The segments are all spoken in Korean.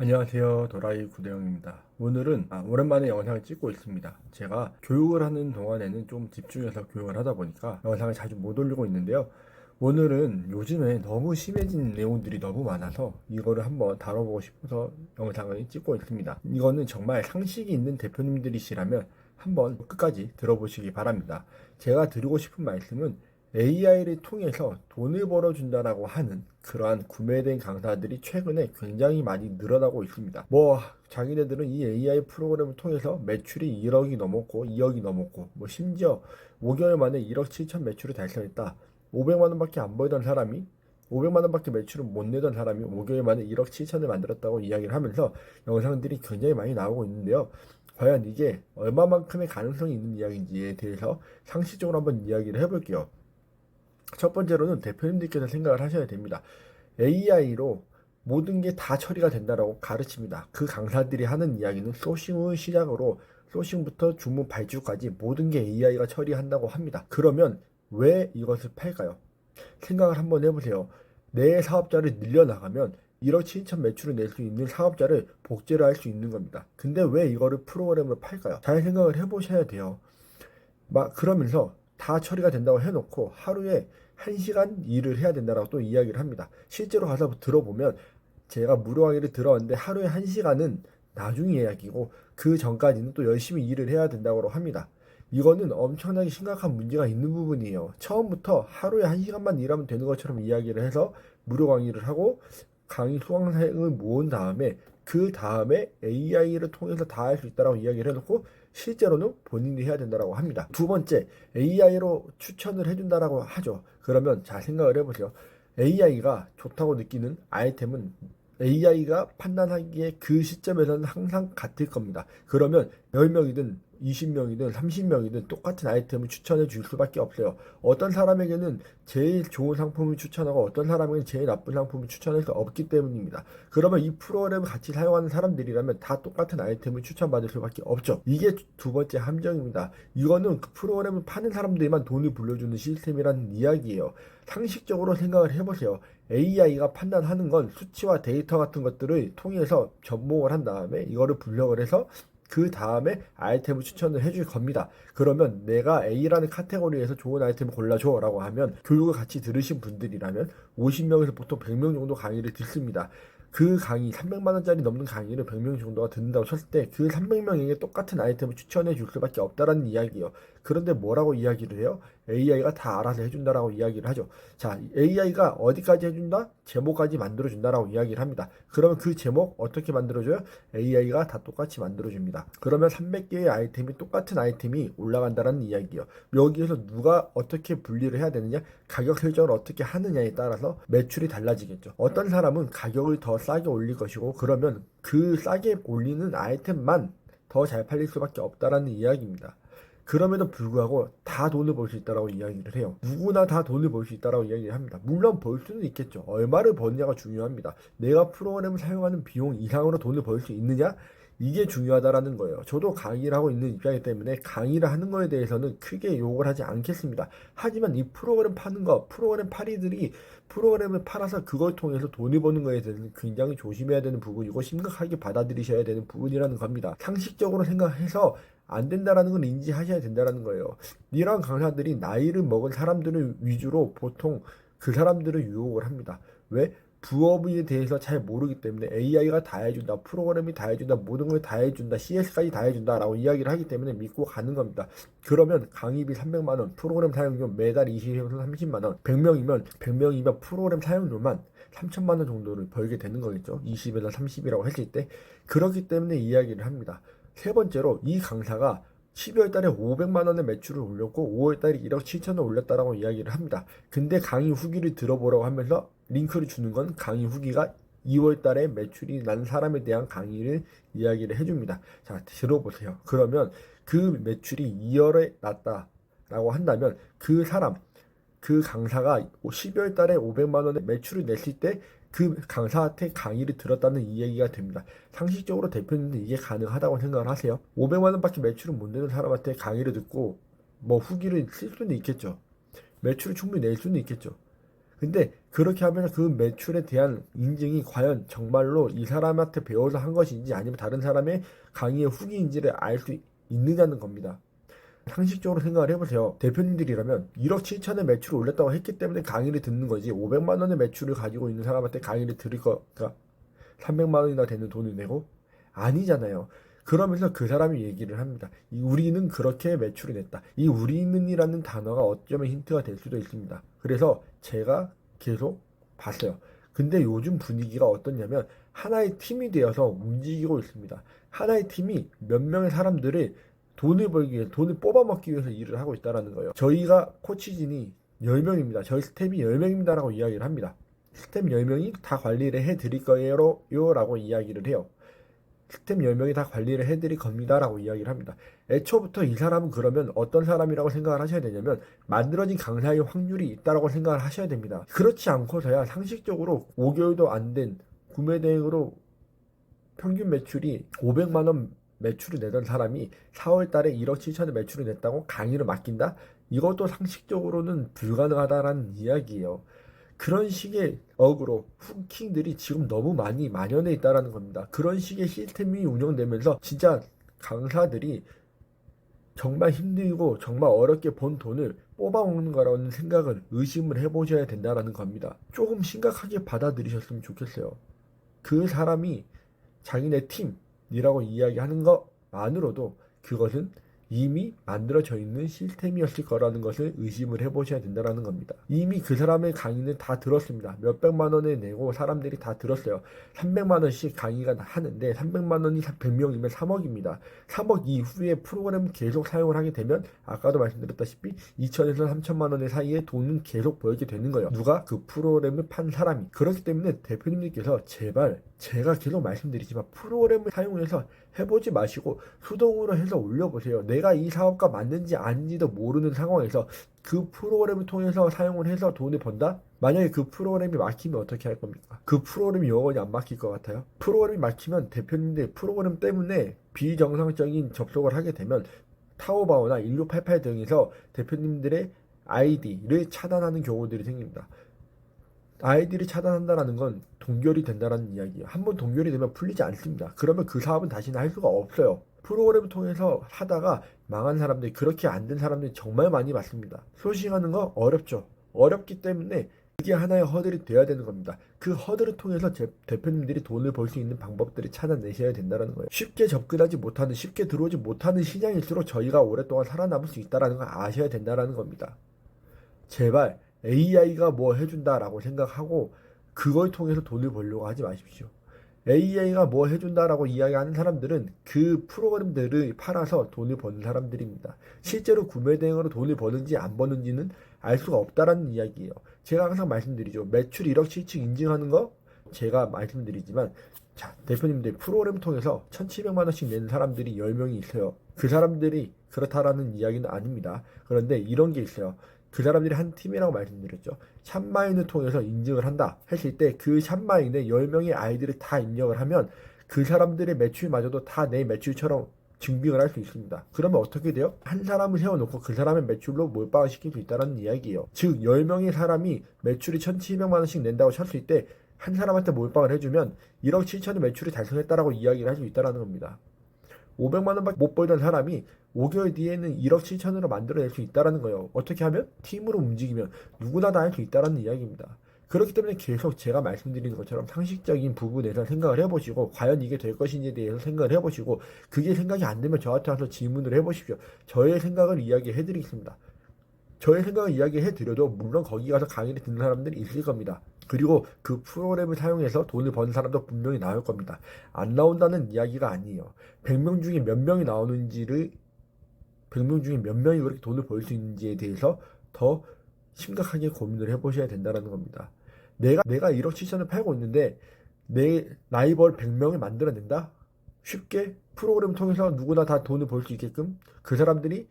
안녕하세요. 도라이 구대영입니다. 오늘은 오랜만에 영상을 찍고 있습니다. 제가 교육을 하는 동안에는 좀 집중해서 교육을 하다 보니까 영상을 자주 못 올리고 있는데요. 오늘은 요즘에 너무 심해진 내용들이 너무 많아서 이거를 한번 다뤄보고 싶어서 영상을 찍고 있습니다. 이거는 정말 상식이 있는 대표님들이시라면 한번 끝까지 들어보시기 바랍니다. 제가 드리고 싶은 말씀은 AI를 통해서 돈을 벌어준다라고 하는 그러한 구매된 강사들이 최근에 굉장히 많이 늘어나고 있습니다. 자기네들은 이 AI 프로그램을 통해서 매출이 1억이 넘었고 2억이 넘었고 심지어 5개월 만에 1억 7천 매출을 달성했다. 500만 원밖에 안 벌던 사람이 500만 원밖에 매출을 못 내던 사람이 5개월 만에 1억 7천을 만들었다고 이야기를 하면서 영상들이 굉장히 많이 나오고 있는데요. 과연 이게 얼마만큼의 가능성이 있는 이야기인지에 대해서 상식적으로 한번 이야기를 해볼게요. 첫 번째로는 대표님들께서 생각을 하셔야 됩니다. AI로 모든 게 다 처리가 된다라고 가르칩니다. 그 강사들이 하는 이야기는 소싱을 시작으로 소싱부터 주문 발주까지 모든 게 AI가 처리한다고 합니다. 그러면 왜 이것을 팔까요? 생각을 한번 해보세요. 내 사업자를 늘려나가면 1억 7천 매출을 낼 수 있는 사업자를 복제를 할 수 있는 겁니다. 근데 왜 이거를 프로그램으로 팔까요? 잘 생각을 해보셔야 돼요. 그러면서 다 처리가 된다고 해놓고 하루에 1시간 일을 해야 된다고 또 이야기를 합니다. 실제로 가서 들어보면 제가 무료 강의를 들어왔는데 하루에 1시간은 나중 이야기고 그 전까지는 또 열심히 일을 해야 된다고 합니다. 이거는 엄청나게 심각한 문제가 있는 부분이에요. 처음부터 하루에 1시간만 일하면 되는 것처럼 이야기를 해서 무료 강의를 하고 강의 수강생을 모은 다음에 그 다음에 AI를 통해서 다 할 수 있다고 이야기를 해놓고 실제로는 본인이 해야 된다고 합니다. 두 번째, AI로 추천을 해준다라고 하죠. 그러면 잘 생각을 해보세요. AI가 좋다고 느끼는 아이템은 AI가 판단하기에 그 시점에서는 항상 같을 겁니다. 그러면 10명이든 20명이든 30명이든 똑같은 아이템을 추천해 줄 수밖에 없어요. 어떤 사람에게는 제일 좋은 상품을 추천하고 어떤 사람에게는 제일 나쁜 상품을 추천할 수 없기 때문입니다. 그러면 이 프로그램을 같이 사용하는 사람들이라면 다 똑같은 아이템을 추천받을 수밖에 없죠. 이게 두 번째 함정입니다. 이거는 그 프로그램을 파는 사람들만 돈을 불려주는 시스템이라는 이야기예요. 상식적으로 생각을 해보세요. AI가 판단하는 건 수치와 데이터 같은 것들을 통해서 접목을 한 다음에 이거를 분석을 해서 그 다음에 아이템을 추천을 해줄 겁니다. 그러면 내가 A라는 카테고리에서 좋은 아이템을 골라줘 라고 하면 교육을 같이 들으신 분들이라면 50명에서 보통 100명 정도 강의를 듣습니다. 그 강의 300만 원짜리 넘는 강의를 100명 정도가 듣는다고 쳤을 때 그 300명에게 똑같은 아이템을 추천해 줄 수밖에 없다라는 이야기예요. 그런데 뭐라고 이야기를 해요? AI가 다 알아서 해준다라고 이야기를 하죠. 자, AI가 어디까지 해준다? 제목까지 만들어준다라고 이야기를 합니다. 그러면 그 제목 어떻게 만들어줘요? AI가 다 똑같이 만들어줍니다. 그러면 300개의 아이템이 똑같은 아이템이 올라간다라는 이야기예요. 여기에서 누가 어떻게 분리를 해야 되느냐? 가격 설정을 어떻게 하느냐에 따라서 매출이 달라지겠죠. 어떤 사람은 가격을 더 싸게 올릴 것이고 그러면 그 싸게 올리는 아이템만 더 잘 팔릴 수밖에 없다라는 이야기입니다. 그럼에도 불구하고 다 돈을 벌 수 있다라고 이야기를 해요. 누구나 다 돈을 벌 수 있다라고 이야기를 합니다. 물론 벌 수는 있겠죠. 얼마를 버느냐가 중요합니다. 내가 프로그램을 사용하는 비용 이상으로 돈을 벌 수 있느냐? 이게 중요하다라는 거예요. 저도 강의를 하고 있는 입장이기 때문에 강의를 하는 거에 대해서는 크게 욕을 하지 않겠습니다. 하지만 이 프로그램 파는 거, 프로그램 파리들이 프로그램을 팔아서 그걸 통해서 돈을 버는 거에 대해서는 굉장히 조심해야 되는 부분이고 심각하게 받아들이셔야 되는 부분이라는 겁니다. 상식적으로 생각해서 안 된다라는 걸 인지하셔야 된다라는 거예요. 이러한 강사들이 나이를 먹은 사람들을 위주로 보통 그 사람들을 유혹을 합니다. 왜? 부업에 대해서 잘 모르기 때문에 AI가 다 해준다, 프로그램이 다 해준다, 모든 걸 다 해준다, CS까지 다 해준다 라고 이야기를 하기 때문에 믿고 가는 겁니다. 그러면 강의비 300만원, 프로그램 사용료 매달 20에서 30만원, 100명이면 프로그램 사용료만 3천만원 정도를 벌게 되는 거겠죠. 20에서 30이라고 했을 때. 그렇기 때문에 이야기를 합니다. 세 번째로 이 강사가 12월 달에 500만 원의 매출을 올렸고 5월 달에 1억 7천을 올렸다라고 이야기를 합니다. 근데 강의 후기를 들어보라고 하면서 링크를 주는 건 강의 후기가 2월 달에 매출이 난 사람에 대한 강의를 이야기를 해줍니다. 자, 들어보세요. 그러면 그 매출이 2월에 났다라고 한다면 그 사람, 그 강사가 12월 달에 500만 원의 매출을 냈을 때 그 강사한테 강의를 들었다는 이야기가 됩니다. 상식적으로 대표님들 이게 가능하다고 생각을 하세요? 500만 원밖에 매출을 못 내는 사람한테 강의를 듣고 후기를 쓸 수는 있겠죠. 매출을 충분히 낼 수는 있겠죠. 근데 그렇게 하면 그 매출에 대한 인증이 과연 정말로 이 사람한테 배워서 한 것인지 아니면 다른 사람의 강의의 후기인지를 알 수 있느냐는 겁니다. 상식적으로 생각을 해보세요. 대표님들이라면 1억 7천의 매출을 올렸다고 했기 때문에 강의를 듣는 거지 500만 원의 매출을 가지고 있는 사람한테 강의를 들을 거가 300만 원이나 되는 돈을 내고 아니잖아요. 그러면서 그 사람이 얘기를 합니다. 우리는 그렇게 매출을 냈다. 이 우리는이라는 단어가 어쩌면 힌트가 될 수도 있습니다. 그래서 제가 계속 봤어요. 근데 요즘 분위기가 어떻냐면 하나의 팀이 되어서 움직이고 있습니다. 하나의 팀이 몇 명의 사람들을 돈을 벌기 위해 돈을 뽑아먹기 위해서 일을 하고 있다는 거예요. 저희가 코치진이 10명입니다. 저희 스텝이 10명입니다 라고 이야기를 합니다. 스텝 10명이 다 관리를 해드릴 거예요 라고 이야기를 해요. 스텝 10명이 다 관리를 해드릴 겁니다 라고 이야기를 합니다. 애초부터 이 사람은 그러면 어떤 사람이라고 생각을 하셔야 되냐면 만들어진 강사의 확률이 있다라고 생각을 하셔야 됩니다. 그렇지 않고서야 상식적으로 5개월도 안 된 구매 대행으로 평균 매출이 500만 원 매출을 내던 사람이 4월 달에 1억 7천의 매출을 냈다고 강의를 맡긴다? 이것도 상식적으로는 불가능하다라는 이야기예요. 그런 식의 어그로, 후킹들이 지금 너무 많이 만연해 있다는 겁니다. 그런 식의 시스템이 운영되면서 진짜 강사들이 정말 힘들고 정말 어렵게 번 돈을 뽑아먹는 거라는 생각을 의심을 해보셔야 된다는 겁니다. 조금 심각하게 받아들이셨으면 좋겠어요. 그 사람이 자기네 팀이라고 이야기하는 것만으로도 그것은 이미 만들어져 있는 시스템이었을 거라는 것을 의심을 해보셔야 된다는 겁니다. 이미 그 사람의 강의는 다 들었습니다. 몇백만 원을 내고 사람들이 다 들었어요. 300만 원씩 강의가 하는데 300만 원이 100명이면 3억입니다. 3억 이후에 프로그램 계속 사용을 하게 되면 아까도 말씀드렸다시피 2천에서 3천만 원의 사이에 돈은 계속 벌게 되는 거예요. 누가? 그 프로그램을 판 사람이. 그렇기 때문에 대표님들께서 제발 제가 계속 말씀드리지만 프로그램을 사용해서 해보지 마시고 수동으로 해서 올려보세요. 내가 이 사업과 맞는지 아닌지도 모르는 상황에서 그 프로그램을 통해서 사용을 해서 돈을 번다? 만약에 그 프로그램이 막히면 어떻게 할 겁니까? 그 프로그램이 영원히 안 막힐 것 같아요? 프로그램이 막히면 대표님들 프로그램 때문에 비정상적인 접속을 하게 되면 타오바오나 1688 등에서 대표님들의 아이디를 차단하는 경우들이 생깁니다. 아이디를 차단한다는 건 동결이 된다는 이야기예요. 한번 동결이 되면 풀리지 않습니다. 그러면 그 사업은 다시는 할 수가 없어요. 프로그램을 통해서 하다가 망한 사람들, 그렇게 안 된 사람들이 정말 많이 봤습니다. 소싱하는 거 어렵죠. 어렵기 때문에 그게 하나의 허들이 돼야 되는 겁니다. 그 허들을 통해서 대표님들이 돈을 벌 수 있는 방법들을 찾아내셔야 된다는 거예요. 쉽게 접근하지 못하는, 쉽게 들어오지 못하는 시장일수록 저희가 오랫동안 살아남을 수 있다는 걸 아셔야 된다는 겁니다. 제발 AI가 뭐 해준다라고 생각하고 그걸 통해서 돈을 벌려고 하지 마십시오. AI가 뭐 해준다라고 이야기하는 사람들은 그 프로그램들을 팔아서 돈을 버는 사람들입니다. 실제로 구매 대행으로 돈을 버는지 안 버는지는 알 수가 없다라는 이야기예요. 제가 항상 말씀드리죠. 매출 1억 7층 인증하는 거 제가 말씀드리지만 자, 대표님들 프로그램 통해서 1,700만 원씩 내는 사람들이 10명이 있어요. 그 사람들이 그렇다라는 이야기는 아닙니다. 그런데 이런 게 있어요. 그 사람들이 한 팀이라고 말씀드렸죠. 샵마인을 통해서 인증을 한다 했을 때 그 샵마인에 10명의 아이들을 다 입력을 하면 그 사람들의 매출마저도 다 내 매출처럼 증빙을 할 수 있습니다. 그러면 어떻게 돼요? 한 사람을 세워놓고 그 사람의 매출로 몰빵을 시킬 수 있다는 이야기예요. 즉 10명의 사람이 매출이 1,700만 원씩 낸다고 쳤을 때 한 사람한테 몰빵을 해주면 1억 7천의 매출을 달성했다라고 이야기를 할 수 있다는 겁니다. 500만 원밖에 못 벌던 사람이 5개월 뒤에는 1억 7천으로 만들어낼 수 있다는 거예요. 어떻게 하면? 팀으로 움직이면 누구나 다 할 수 있다는 이야기입니다. 그렇기 때문에 계속 제가 말씀드리는 것처럼 상식적인 부분에서 생각을 해보시고 과연 이게 될 것인지에 대해서 생각을 해보시고 그게 생각이 안 되면 저한테 와서 질문을 해보십시오. 저의 생각을 이야기해드리겠습니다. 저의 생각을 이야기해드려도 물론 거기 가서 강의를 듣는 사람들이 있을 겁니다. 그리고 그 프로그램을 사용해서 돈을 버는 사람도 분명히 나올 겁니다. 안 나온다는 이야기가 아니에요. 100명 중에 몇 명이 나오는지를 100명 중에 몇 명이 그렇게 돈을 벌 수 있는지에 대해서 더 심각하게 고민을 해보셔야 된다는 겁니다. 내가 1억 7천을 팔고 있는데 내 라이벌 100명을 만들어낸다? 쉽게 프로그램 통해서 누구나 다 돈을 벌 수 있게끔 그 사람들이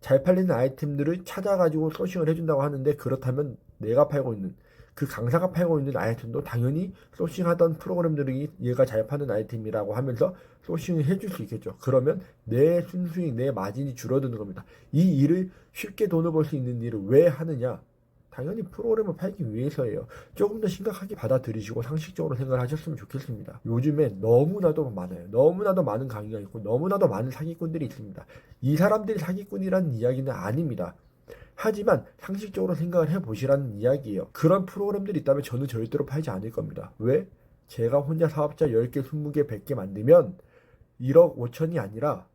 잘 팔리는 아이템들을 찾아가지고 소싱을 해준다고 하는데 그렇다면 내가 팔고 있는 그 강사가 팔고 있는 아이템도 당연히 소싱하던 프로그램들이 얘가 잘 파는 아이템이라고 하면서 소싱을 해줄 수 있겠죠. 그러면 내 순수익, 내 마진이 줄어드는 겁니다. 이 일을 쉽게 돈을 벌 수 있는 일을 왜 하느냐? 당연히 프로그램을 팔기 위해서예요. 조금 더 심각하게 받아들이시고 상식적으로 생각을 하셨으면 좋겠습니다. 요즘에 너무나도 많아요. 너무나도 많은 강의가 있고 너무나도 많은 사기꾼들이 있습니다. 이 사람들이 사기꾼이라는 이야기는 아닙니다. 하지만 상식적으로 생각을 해보시라는 이야기예요. 그런 프로그램들이 있다면 저는 절대로 팔지 않을 겁니다. 왜? 제가 혼자 사업자 10개, 20개, 100개 만들면 1억 5천이 아니라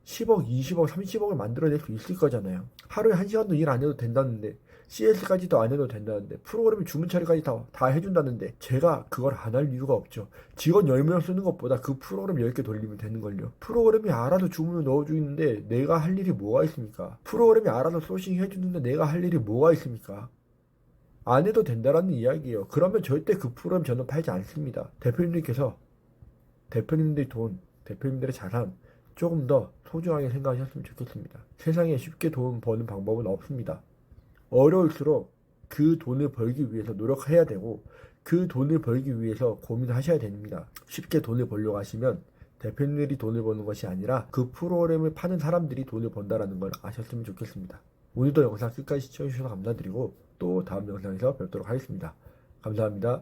10억, 20억, 30억을 만들어낼 수 있을 거잖아요. 하루에 1시간도 일 안 해도 된다는데 CS까지도 안 해도 된다는데 프로그램 주문 처리까지 다 해준다는데 제가 그걸 안 할 이유가 없죠. 직원 10명 쓰는 것보다 그 프로그램 10개 돌리면 되는 걸요. 프로그램이 알아서 주문을 넣어주는데 내가 할 일이 뭐가 있습니까? 프로그램이 알아서 소싱 해주는데 내가 할 일이 뭐가 있습니까? 안 해도 된다라는 이야기예요. 그러면 절대 그 프로그램 저는 팔지 않습니다. 대표님들께서 대표님들의 돈, 대표님들의 자산 조금 더 소중하게 생각하셨으면 좋겠습니다. 세상에 쉽게 돈 버는 방법은 없습니다. 어려울수록 그 돈을 벌기 위해서 노력해야 되고 그 돈을 벌기 위해서 고민하셔야 됩니다. 쉽게 돈을 벌려고 하시면 대표님들이 돈을 버는 것이 아니라 그 프로그램을 파는 사람들이 돈을 번다라는 걸 아셨으면 좋겠습니다. 오늘도 영상 끝까지 시청해주셔서 감사드리고 또 다음 영상에서 뵙도록 하겠습니다. 감사합니다.